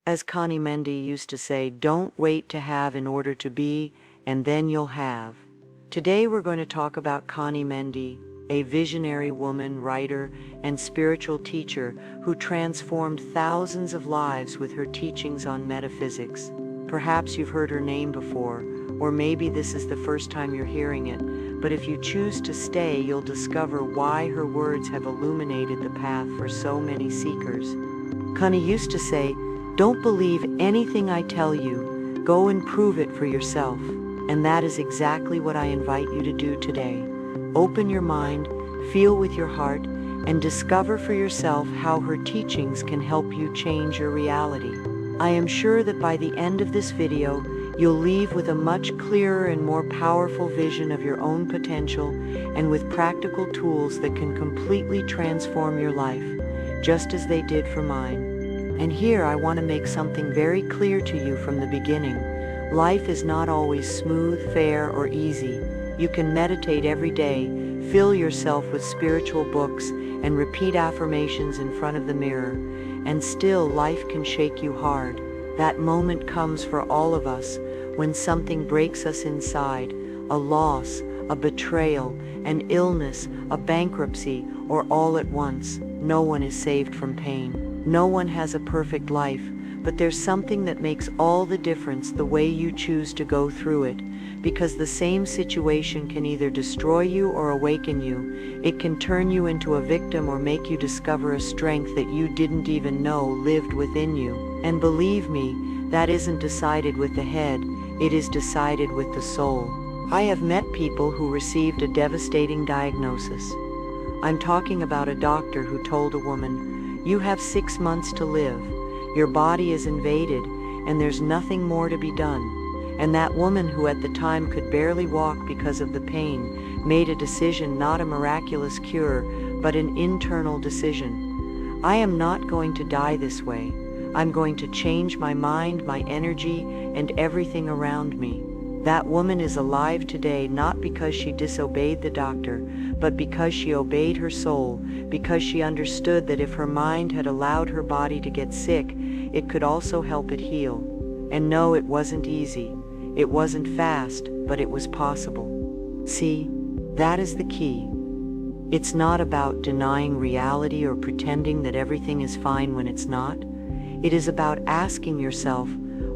As Connie Mendy used to say, don't wait to have in order to be, and then you'll have. Today we're going to talk about Connie Mendy, a visionary woman, writer, and spiritual teacher who transformed thousands of lives with her teachings on metaphysics. Perhaps you've heard her name before, or maybe this is the first time you're hearing it, but if you choose to stay, you'll discover why her words have illuminated the path for so many seekers. Connie used to say, "Don't believe anything I tell you, go and prove it for yourself." And that is exactly what I invite you to do today. Open your mind, feel with your heart, and discover for yourself how her teachings can help you change your reality. I am sure that by the end of this video, you'll leave with a much clearer and more powerful vision of your own potential and with practical tools that can completely transform your life, just as they did for mine. And here I want to make something very clear to you from the beginning. Life is not always smooth, fair, or easy. You can meditate every day, fill yourself with spiritual books, and repeat affirmations in front of the mirror, and still life can shake you hard. That moment comes for all of us when something breaks us inside, a loss, a betrayal, an illness, a bankruptcy, or all at once. No one is saved from pain. No one has a perfect life, but there's something that makes all the difference: the way you choose to go through it. Because the same situation can either destroy you or awaken you. It can turn you into a victim or make you discover a strength that you didn't even know lived within you. And believe me, that isn't decided with the head, it is decided with the soul. I have met people who received a devastating diagnosis. I'm talking about a doctor who told a woman, "You have 6 months to live. Your body is invaded, and there's nothing more to be done." And that woman, who at the time could barely walk because of the pain, made a decision, not a miraculous cure, but an internal decision. I am not going to die this way. I'm going to change my mind, my energy, and everything around me. That woman is alive today not because she disobeyed the doctor, but because she obeyed her soul, because she understood that if her mind had allowed her body to get sick, it could also help it heal. And no, it wasn't easy. It wasn't fast, but it was possible. See, that is the key. It's not about denying reality or pretending that everything is fine when it's not. It is about asking yourself,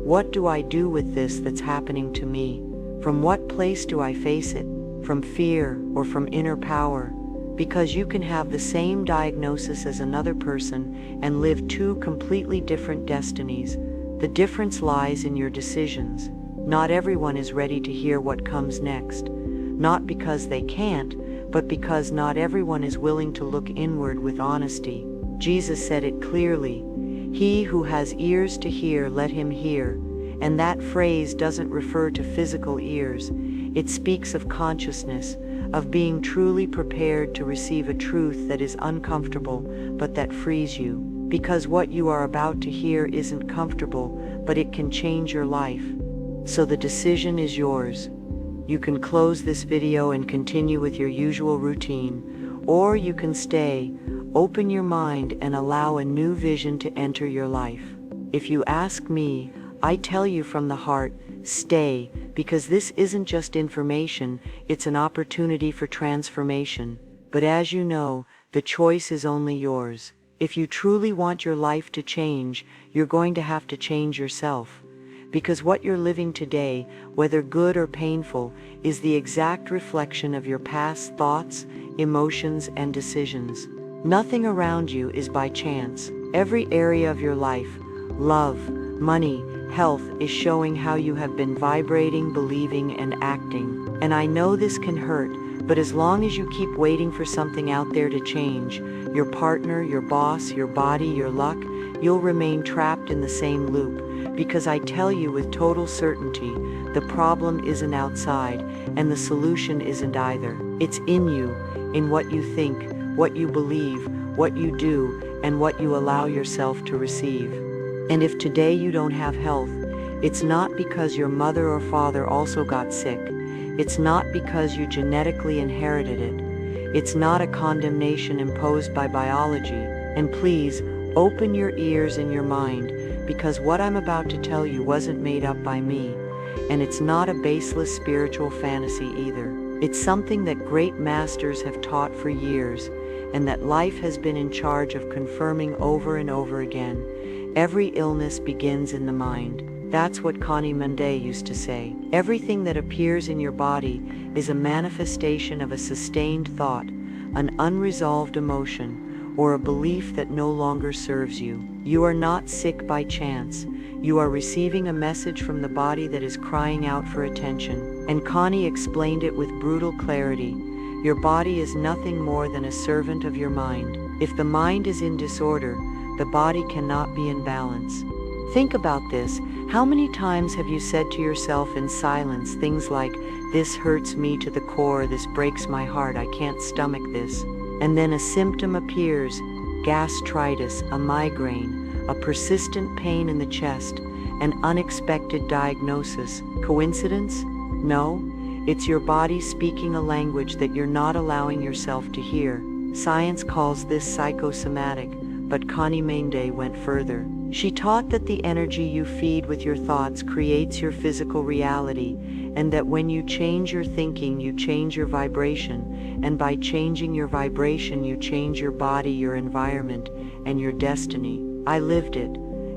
what do I do with this that's happening to me? From what place do I face it? From fear or from inner power? Because you can have the same diagnosis as another person and live two completely different destinies. The difference lies in your decisions. Not everyone is ready to hear what comes next. Not because they can't, but because not everyone is willing to look inward with honesty. Jesus said it clearly, "He who has ears to hear, let him hear." And that phrase doesn't refer to physical ears. It speaks of consciousness, of being truly prepared to receive a truth that is uncomfortable, but that frees you. Because what you are about to hear isn't comfortable, but it can change your life. So the decision is yours. You can close this video and continue with your usual routine, or you can stay, open your mind, and allow a new vision to enter your life. If you ask me, I tell you from the heart, stay, because this isn't just information, it's an opportunity for transformation. But as you know, the choice is only yours. If you truly want your life to change, you're going to have to change yourself. Because what you're living today, whether good or painful, is the exact reflection of your past thoughts, emotions, and decisions. Nothing around you is by chance. Every area of your life, love, money, health, is showing how you have been vibrating, believing, and acting. And I know this can hurt, but as long as you keep waiting for something out there to change, your partner, your boss, your body, your luck, you'll remain trapped in the same loop. Because I tell you with total certainty, the problem isn't outside, and the solution isn't either. It's in you, in what you think, what you believe, what you do, and what you allow yourself to receive. And if today you don't have health, it's not because your mother or father also got sick. It's not because you genetically inherited it. It's not a condemnation imposed by biology. And please, open your ears and your mind, because what I'm about to tell you wasn't made up by me, and it's not a baseless spiritual fantasy either. It's something that great masters have taught for years, and that life has been in charge of confirming over and over again. Every illness begins in the mind. That's what Connie Mende used to say. Everything that appears in your body is a manifestation of a sustained thought, an unresolved emotion, or a belief that no longer serves you. You are not sick by chance. You are receiving a message from the body that is crying out for attention. And Connie explained it with brutal clarity. Your body is nothing more than a servant of your mind. If the mind is in disorder, the body cannot be in balance. Think about this. How many times have you said to yourself in silence things like, "This hurts me to the core, this breaks my heart, I can't stomach this." And then a symptom appears, gastritis, a migraine, a persistent pain in the chest, an unexpected diagnosis. Coincidence? No, it's your body speaking a language that you're not allowing yourself to hear. Science calls this psychosomatic, but Connie Mende went further. She taught that the energy you feed with your thoughts creates your physical reality, and that when you change your thinking, you change your vibration, and by changing your vibration, you change your body, your environment, and your destiny. I lived it,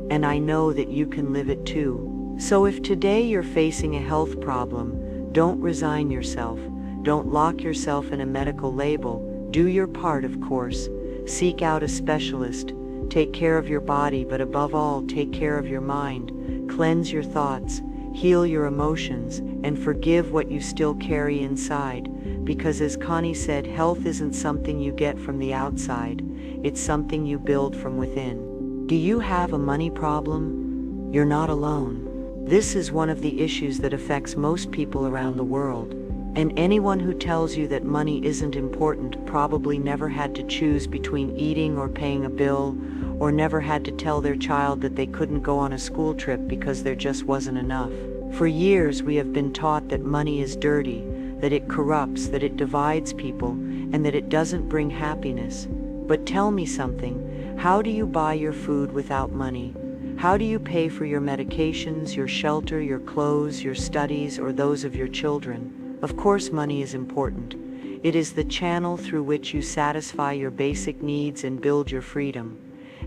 and I know that you can live it too. So if today you're facing a health problem, don't resign yourself. Don't lock yourself in a medical label. Do your part, of course. Seek out a specialist. Take care of your body, but above all, take care of your mind. Cleanse your thoughts, heal your emotions, and forgive what you still carry inside. Because as Connie said, health isn't something you get from the outside. It's something you build from within. Do you have a money problem? You're not alone. This is one of the issues that affects most people around the world. And anyone who tells you that money isn't important probably never had to choose between eating or paying a bill, or never had to tell their child that they couldn't go on a school trip because there just wasn't enough. For years we have been taught that money is dirty, that it corrupts, that it divides people, and that it doesn't bring happiness. But tell me something, how do you buy your food without money? How do you pay for your medications, your shelter, your clothes, your studies, or those of your children? Of course money is important. It is the channel through which you satisfy your basic needs and build your freedom.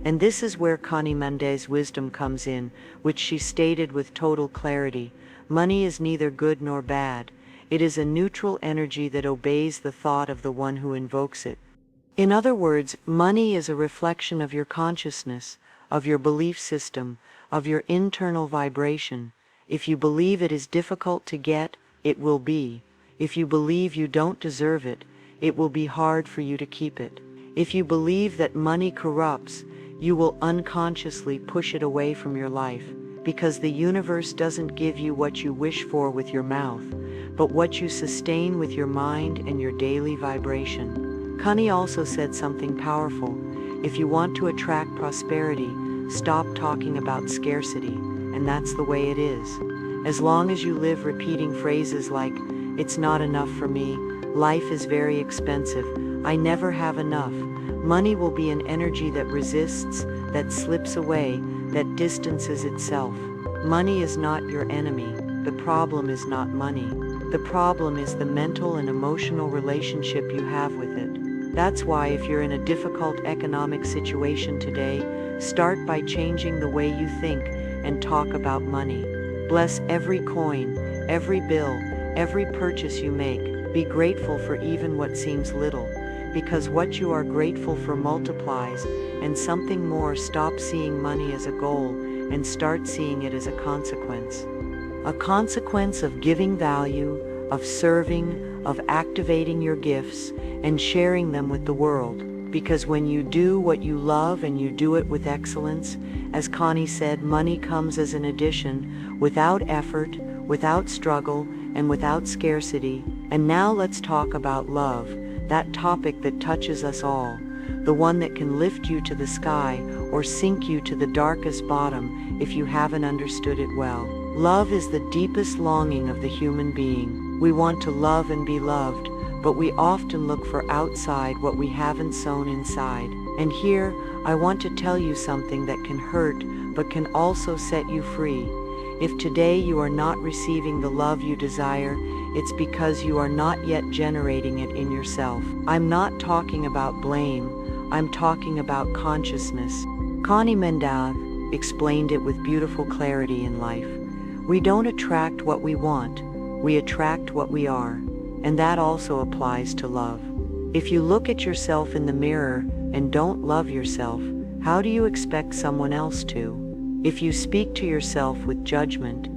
And this is where Connie Mende's wisdom comes in, which she stated with total clarity. Money is neither good nor bad. It is a neutral energy that obeys the thought of the one who invokes it. In other words, money is a reflection of your consciousness, of your belief system, of your internal vibration. If you believe it is difficult to get, it will be. If you believe you don't deserve it, it will be hard for you to keep it. If you believe that money corrupts, you will unconsciously push it away from your life, because the universe doesn't give you what you wish for with your mouth, but what you sustain with your mind and your daily vibration. Connie also said something powerful. If you want to attract prosperity, stop talking about scarcity, and that's the way it is. As long as you live repeating phrases like, "It's not enough for me," "Life is very expensive," "I never have enough," money will be an energy that resists, that slips away, that distances itself. Money is not your enemy. The problem is not money. The problem is the mental and emotional relationship you have with it. That's why if you're in a difficult economic situation today, start by changing the way you think and talk about money. Bless every coin, every bill, every purchase you make. Be grateful for even what seems little, because what you are grateful for multiplies, and something more. Stop seeing money as a goal and start seeing it as a consequence. A consequence of giving value, of serving, of activating your gifts, and sharing them with the world. Because when you do what you love and you do it with excellence, as Connie said, money comes as an addition, without effort, without struggle, and without scarcity. And now let's talk about love, that topic that touches us all, the one that can lift you to the sky or sink you to the darkest bottom if you haven't understood it well. Love is the deepest longing of the human being. We want to love and be loved, but we often look for outside what we haven't sown inside. And here, I want to tell you something that can hurt, but can also set you free. If today you are not receiving the love you desire, it's because you are not yet generating it in yourself. I'm not talking about blame, I'm talking about consciousness. Connie Mendav explained it with beautiful clarity in life. We don't attract what we want, we attract what we are. And that also applies to love. If you look at yourself in the mirror and don't love yourself, how do you expect someone else to? If you speak to yourself with judgment,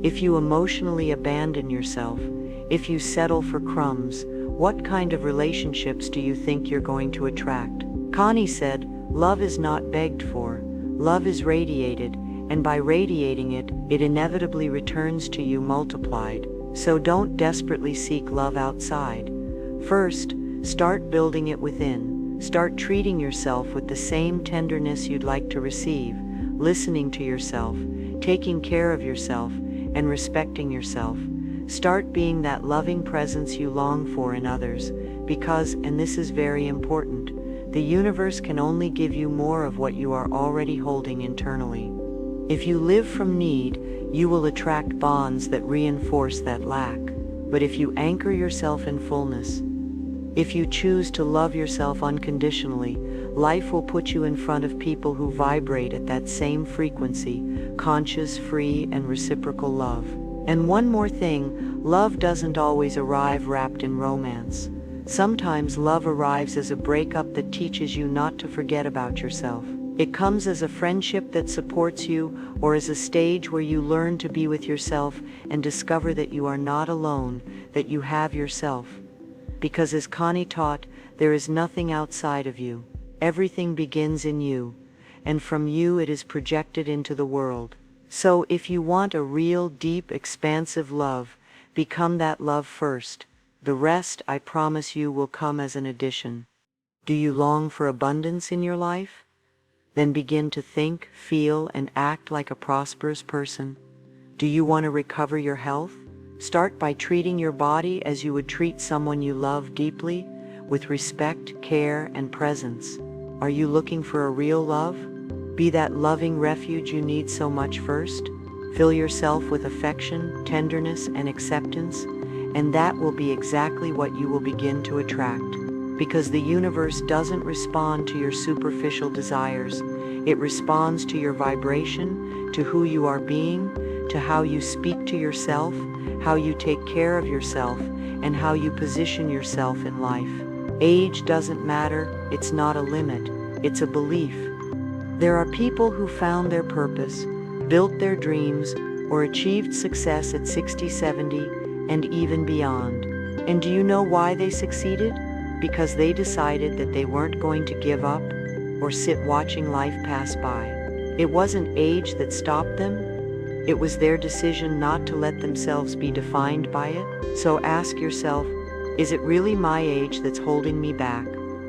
if you emotionally abandon yourself, if you settle for crumbs, what kind of relationships do you think you're going to attract? Connie said, love is not begged for, love is radiated, and by radiating it, it inevitably returns to you multiplied. So don't desperately seek love outside. First, start building it within. Start treating yourself with the same tenderness you'd like to receive, listening to yourself, taking care of yourself, and respecting yourself. Start being that loving presence you long for in others, because, and this is very important, the universe can only give you more of what you are already holding internally. If you live from need, you will attract bonds that reinforce that lack. But if you anchor yourself in fullness, if you choose to love yourself unconditionally, life will put you in front of people who vibrate at that same frequency, conscious, free, and reciprocal love. And one more thing, love doesn't always arrive wrapped in romance. Sometimes love arrives as a breakup that teaches you not to forget about yourself. It comes as a friendship that supports you, or as a stage where you learn to be with yourself and discover that you are not alone, that you have yourself. Because as Connie taught, there is nothing outside of you. Everything begins in you, and from you it is projected into the world. So if you want a real, deep, expansive love, become that love first. The rest, I promise you, will come as an addition. Do you long for abundance in your life? Then begin to think, feel, and act like a prosperous person. Do you want to recover your health? Start by treating your body as you would treat someone you love deeply, with respect, care, and presence. Are you looking for a real love? Be that loving refuge you need so much first. Fill yourself with affection, tenderness, and acceptance, and that will be exactly what you will begin to attract. Because the universe doesn't respond to your superficial desires. It responds to your vibration, to who you are being, to how you speak to yourself, how you take care of yourself, and how you position yourself in life. Age doesn't matter, it's not a limit, it's a belief. There are people who found their purpose, built their dreams, or achieved success at 60, 70, and even beyond. And do you know why they succeeded? Because they decided that they weren't going to give up or sit watching life pass by. It wasn't age that stopped them. It was their decision not to let themselves be defined by it. So ask yourself, is it really my age that's holding me back,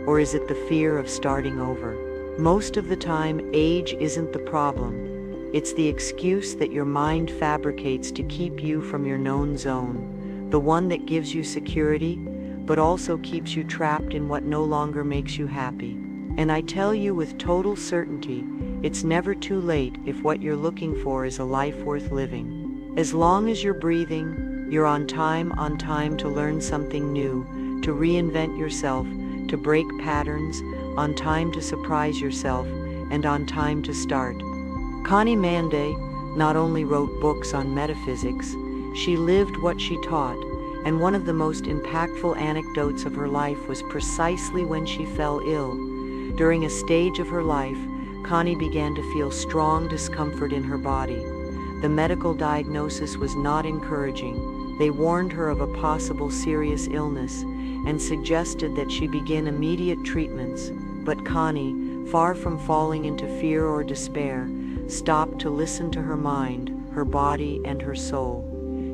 or is it the fear of starting over? Most of the time, age isn't the problem. It's the excuse that your mind fabricates to keep you from your known zone, the one that gives you security, but also keeps you trapped in what no longer makes you happy. And I tell you with total certainty, it's never too late if what you're looking for is a life worth living. As long as you're breathing, you're on time to learn something new, to reinvent yourself, to break patterns, on time to surprise yourself, and on time to start. Connie Mendav not only wrote books on metaphysics, she lived what she taught, and one of the most impactful anecdotes of her life was precisely when she fell ill. During a stage of her life, Connie began to feel strong discomfort in her body. The medical diagnosis was not encouraging. They warned her of a possible serious illness and suggested that she begin immediate treatments. But Connie, far from falling into fear or despair, stopped to listen to her mind, her body, and her soul.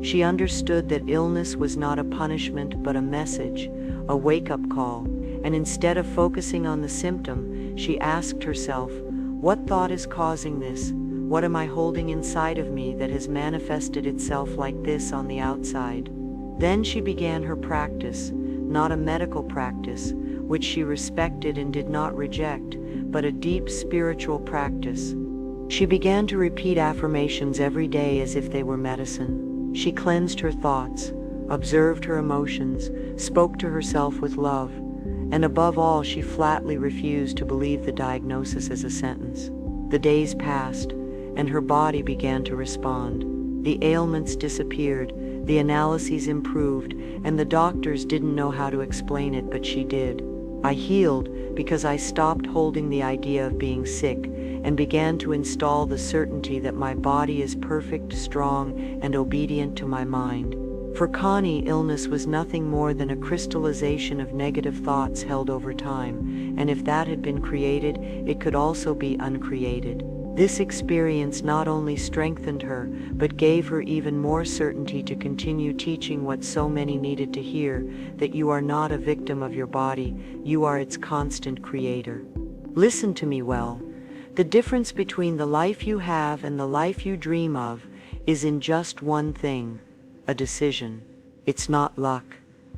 She understood that illness was not a punishment but a message, a wake-up call, and instead of focusing on the symptom, she asked herself, what thought is causing this? What am I holding inside of me that has manifested itself like this on the outside? Then she began her practice, not a medical practice, which she respected and did not reject, but a deep spiritual practice. She began to repeat affirmations every day as if they were medicine. She cleansed her thoughts, observed her emotions, spoke to herself with love, and above all, she flatly refused to believe the diagnosis as a sentence. The days passed, and her body began to respond. The ailments disappeared, the analyses improved, and the doctors didn't know how to explain it, but she did. I healed because I stopped holding the idea of being sick and began to install the certainty that my body is perfect, strong, and obedient to my mind. For Connie, illness was nothing more than a crystallization of negative thoughts held over time, and if that had been created, it could also be uncreated. This experience not only strengthened her, but gave her even more certainty to continue teaching what so many needed to hear, that you are not a victim of your body, you are its constant creator. Listen to me well. The difference between the life you have and the life you dream of is in just one thing: a decision. It's not luck.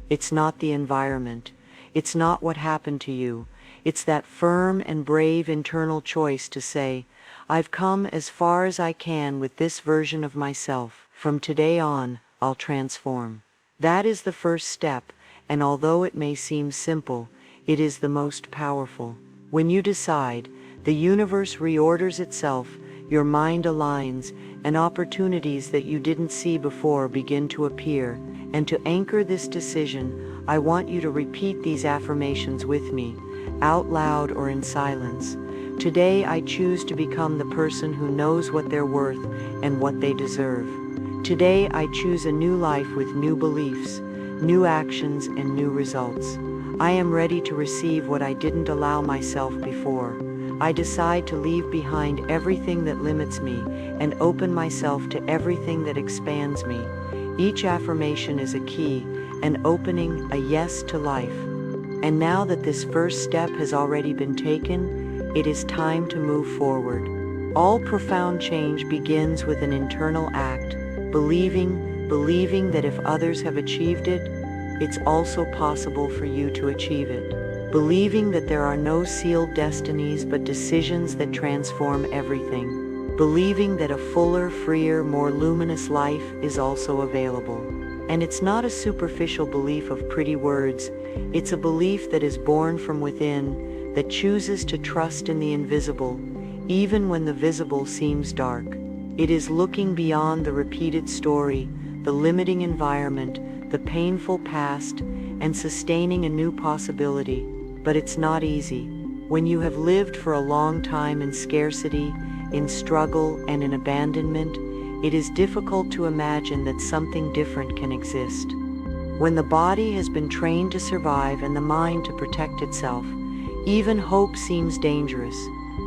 It's not the environment. It's not what happened to you. It's that firm and brave internal choice to say, I've come as far as I can with this version of myself. From today on, I'll transform. That is the first step, and although it may seem simple, it is the most powerful. When you decide, the universe reorders itself, your mind aligns, and opportunities that you didn't see before begin to appear. And to anchor this decision, I want you to repeat these affirmations with me, out loud or in silence. Today I choose to become the person who knows what they're worth and what they deserve. Today I choose a new life with new beliefs, new actions, and new results. I am ready to receive what I didn't allow myself before. I decide to leave behind everything that limits me and open myself to everything that expands me. Each affirmation is a key, an opening, a yes to life. And now that this first step has already been taken, it is time to move forward. All profound change begins with an internal act, believing that if others have achieved it, it's also possible for you to achieve it. Believing that there are no sealed destinies but decisions that transform everything. Believing that a fuller, freer, more luminous life is also available. And it's not a superficial belief of pretty words, it's a belief that is born from within, that chooses to trust in the invisible, even when the visible seems dark. It is looking beyond the repeated story, the limiting environment, the painful past, and sustaining a new possibility. But it's not easy. When you have lived for a long time in scarcity, in struggle, and in abandonment, it is difficult to imagine that something different can exist. When the body has been trained to survive and the mind to protect itself, even hope seems dangerous.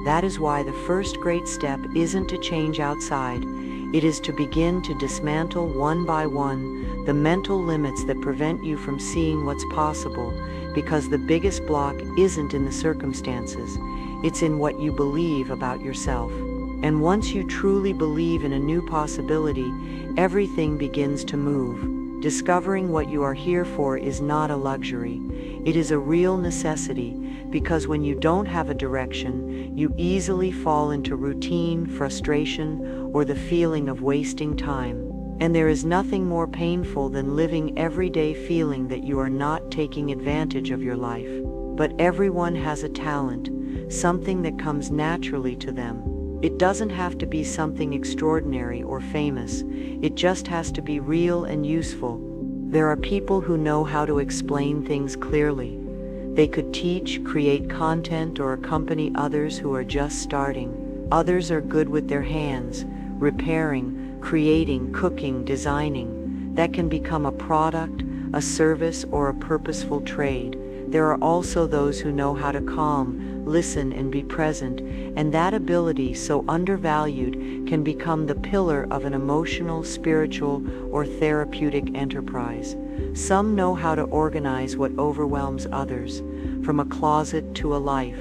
That is why the first great step isn't to change outside. It is to begin to dismantle one by one the mental limits that prevent you from seeing what's possible, because the biggest block isn't in the circumstances, it's in what you believe about yourself. And once you truly believe in a new possibility, everything begins to move. Discovering what you are here for is not a luxury. It is a real necessity, because when you don't have a direction, you easily fall into routine, frustration, or the feeling of wasting time. And there is nothing more painful than living every day feeling that you are not taking advantage of your life. But everyone has a talent, something that comes naturally to them. It doesn't have to be something extraordinary or famous. It just has to be real and useful. There are people who know how to explain things clearly. They could teach, create content, or accompany others who are just starting. Others are good with their hands, repairing, creating, cooking, designing. That can become a product, a service, or a purposeful trade. There are also those who know how to calm, listen, and be present, and that ability, so undervalued, can become the pillar of an emotional, spiritual, or therapeutic enterprise. Some know how to organize what overwhelms others, from a closet to a life.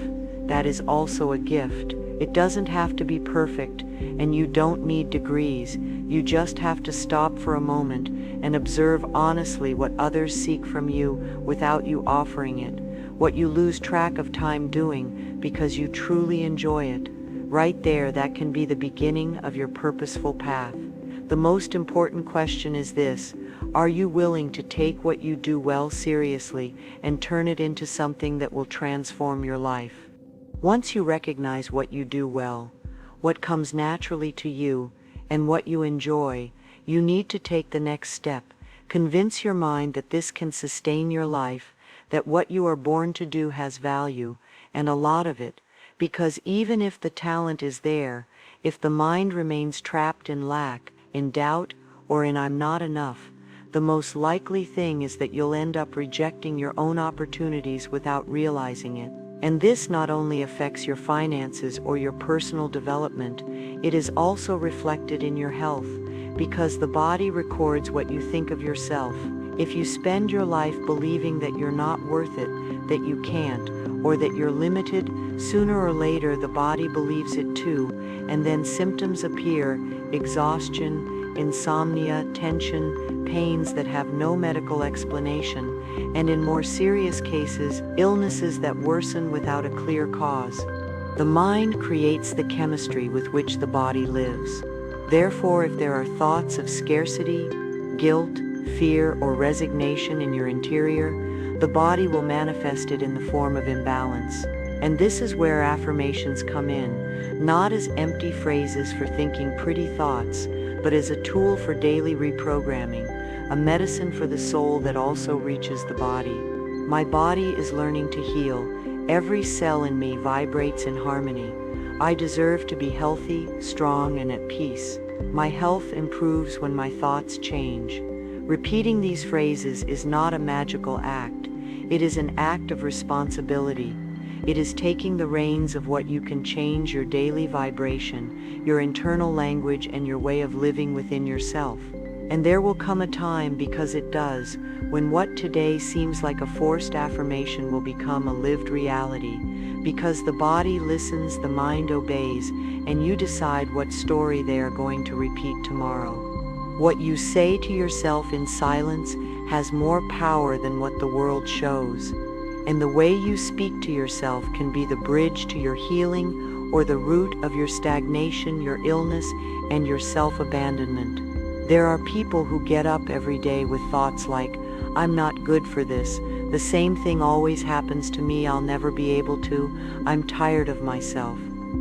That is also a gift. It doesn't have to be perfect, and you don't need degrees. You just have to stop for a moment and observe honestly what others seek from you without you offering it, what you lose track of time doing because you truly enjoy it. Right there, that can be the beginning of your purposeful path. The most important question is this: are you willing to take what you do well seriously and turn it into something that will transform your life? Once you recognize what you do well, what comes naturally to you, and what you enjoy, you need to take the next step. Convince your mind that this can sustain your life, that what you are born to do has value, and a lot of it, because even if the talent is there, if the mind remains trapped in lack, in doubt, or in "I'm not enough," the most likely thing is that you'll end up rejecting your own opportunities without realizing it. And this not only affects your finances or your personal development, it is also reflected in your health, because the body records what you think of yourself. If you spend your life believing that you're not worth it, that you can't, or that you're limited, sooner or later the body believes it too, and then symptoms appear: exhaustion, insomnia, tension, pains that have no medical explanation, and in more serious cases, illnesses that worsen without a clear cause. The mind creates the chemistry with which the body lives. Therefore, if there are thoughts of scarcity, guilt, fear, or resignation in your interior, the body will manifest it in the form of imbalance. And this is where affirmations come in, not as empty phrases for thinking pretty thoughts, but as a tool for daily reprogramming, a medicine for the soul that also reaches the body. My body is learning to heal. Every cell in me vibrates in harmony. I deserve to be healthy, strong, and at peace. My health improves when my thoughts change. Repeating these phrases is not a magical act. It is an act of responsibility. It is taking the reins of what you can change: your daily vibration, your internal language, and your way of living within yourself. And there will come a time, because it does, when what today seems like a forced affirmation will become a lived reality. Because the body listens, the mind obeys, and you decide what story they are going to repeat tomorrow. What you say to yourself in silence has more power than what the world shows. And the way you speak to yourself can be the bridge to your healing, or the root of your stagnation, your illness, and your self-abandonment. There are people who get up every day with thoughts like, "I'm not good for this, the same thing always happens to me, I'll never be able to, I'm tired of myself."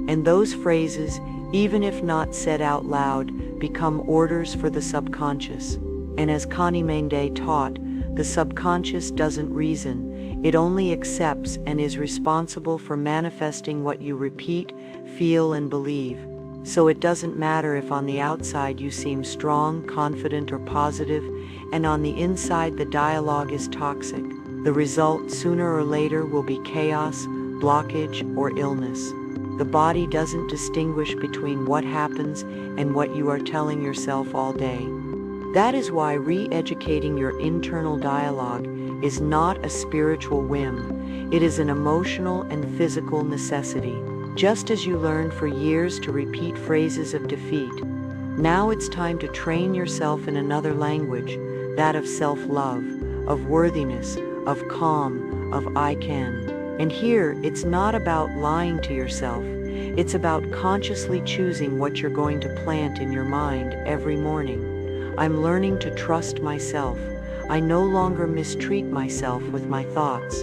And those phrases, even if not said out loud, become orders for the subconscious. And as Connie Mende taught, the subconscious doesn't reason, it only accepts and is responsible for manifesting what you repeat, feel, and believe. So it doesn't matter if on the outside you seem strong, confident, or positive, and on the inside the dialogue is toxic. The result, sooner or later, will be chaos, blockage, or illness. The body doesn't distinguish between what happens and what you are telling yourself all day. That is why re-educating your internal dialogue is not a spiritual whim. It is an emotional and physical necessity. Just as you learned for years to repeat phrases of defeat, now it's time to train yourself in another language, that of self-love, of worthiness, of calm, of "I can." And here, it's not about lying to yourself. It's about consciously choosing what you're going to plant in your mind every morning. I'm learning to trust myself. I no longer mistreat myself with my thoughts.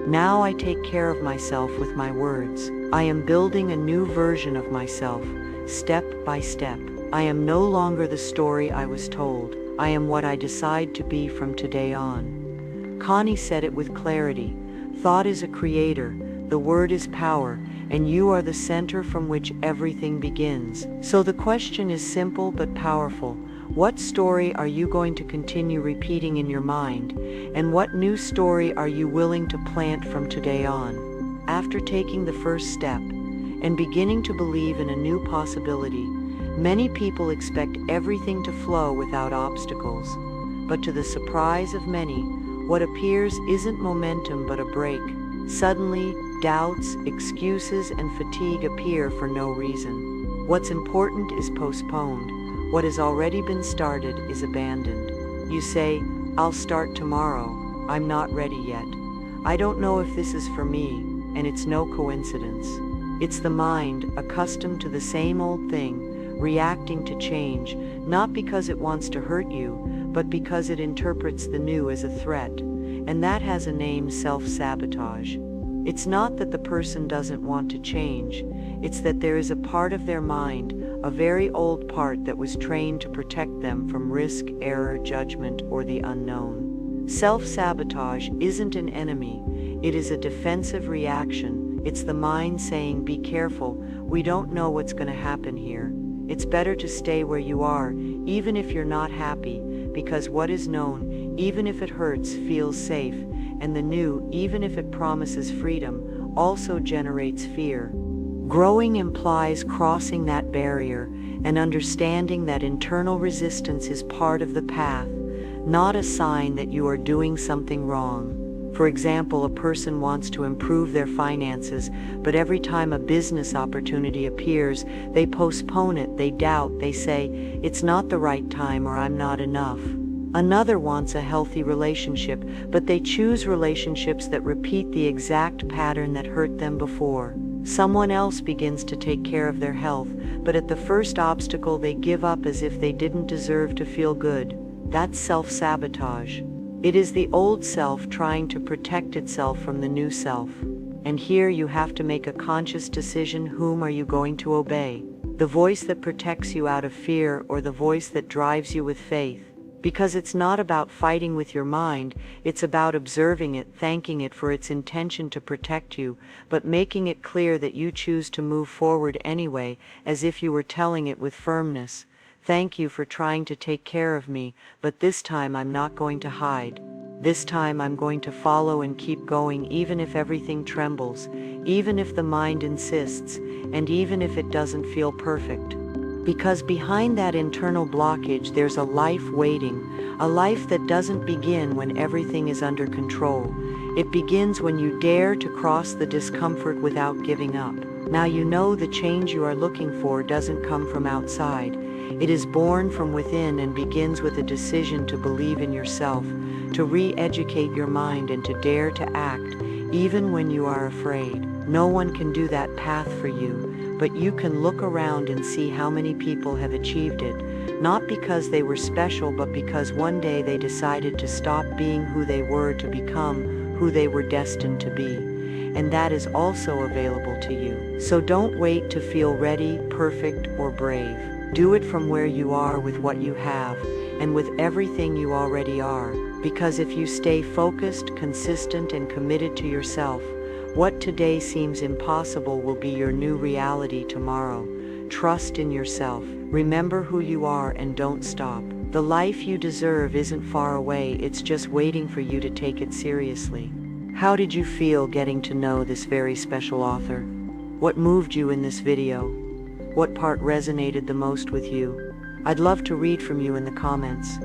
Now I take care of myself with my words. I am building a new version of myself, step by step. I am no longer the story I was told. I am what I decide to be from today on. Connie said it with clarity. Thought is a creator, the word is power, and you are the center from which everything begins. So the question is simple but powerful. What story are you going to continue repeating in your mind, and what new story are you willing to plant from today on? After taking the first step and beginning to believe in a new possibility, many people expect everything to flow without obstacles. But to the surprise of many, what appears isn't momentum but a break. Suddenly, doubts, excuses, and fatigue appear for no reason. What's important is postponed. What has already been started is abandoned. You say, "I'll start tomorrow. I'm not ready yet. I don't know if this is for me," and it's no coincidence. It's the mind, accustomed to the same old thing, reacting to change, not because it wants to hurt you, but because it interprets the new as a threat. And that has a name: self-sabotage. It's not that the person doesn't want to change, it's that there is a part of their mind, a very old part that was trained to protect them from risk, error, judgment, or the unknown. Self-sabotage isn't an enemy, it is a defensive reaction. It's the mind saying, be careful, we don't know what's going to happen here. It's better to stay where you are, even if you're not happy, because what is known, even if it hurts, feels safe, and the new, even if it promises freedom, also generates fear. Growing implies crossing that barrier and understanding that internal resistance is part of the path, not a sign that you are doing something wrong. For example, a person wants to improve their finances, but every time a business opportunity appears, they postpone it, they doubt, they say, it's not the right time or I'm not enough. Another wants a healthy relationship, but they choose relationships that repeat the exact pattern that hurt them before. Someone else begins to take care of their health, but at the first obstacle they give up as if they didn't deserve to feel good. That's self-sabotage. It is the old self trying to protect itself from the new self. And here you have to make a conscious decision: whom are you going to obey? The voice that protects you out of fear, or the voice that drives you with faith? Because it's not about fighting with your mind, it's about observing it, thanking it for its intention to protect you, but making it clear that you choose to move forward anyway, as if you were telling it with firmness. Thank you for trying to take care of me, but this time I'm not going to hide. This time I'm going to follow and keep going, even if everything trembles, even if the mind insists, and even if it doesn't feel perfect. Because behind that internal blockage there's a life waiting, a life that doesn't begin when everything is under control. It begins when you dare to cross the discomfort without giving up. Now you know the change you are looking for doesn't come from outside. It is born from within and begins with a decision to believe in yourself, to re-educate your mind, and to dare to act, even when you are afraid. No one can do that path for you, but you can look around and see how many people have achieved it, not because they were special, but because one day they decided to stop being who they were to become who they were destined to be. And that is also available to you. So don't wait to feel ready, perfect, or brave. Do it from where you are, with what you have, and with everything you already are. Because if you stay focused, consistent, and committed to yourself, what today seems impossible will be your new reality tomorrow. Trust in yourself. Remember who you are and don't stop. The life you deserve isn't far away, it's just waiting for you to take it seriously. How did you feel getting to know this very special author? What moved you in this video? What part resonated the most with you? I'd love to read from you in the comments.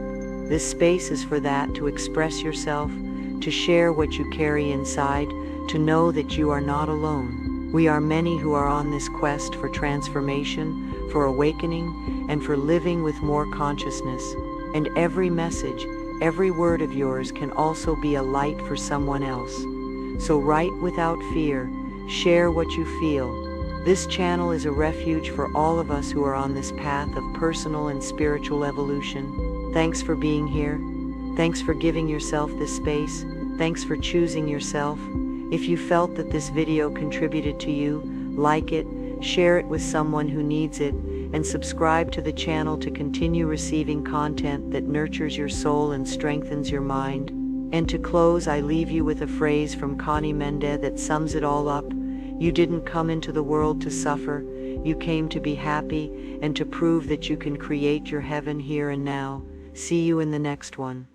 This space is for that, to express yourself, to share what you carry inside, to know that you are not alone. We are many who are on this quest for transformation, for awakening, and for living with more consciousness. And every message, every word of yours can also be a light for someone else. So write without fear, share what you feel. This channel is a refuge for all of us who are on this path of personal and spiritual evolution. Thanks for being here. Thanks for giving yourself this space. Thanks for choosing yourself. If you felt that this video contributed to you, like it, share it with someone who needs it, and subscribe to the channel to continue receiving content that nurtures your soul and strengthens your mind. And to close, I leave you with a phrase from Connie Mendez that sums it all up. You didn't come into the world to suffer, you came to be happy and to prove that you can create your heaven here and now. See you in the next one.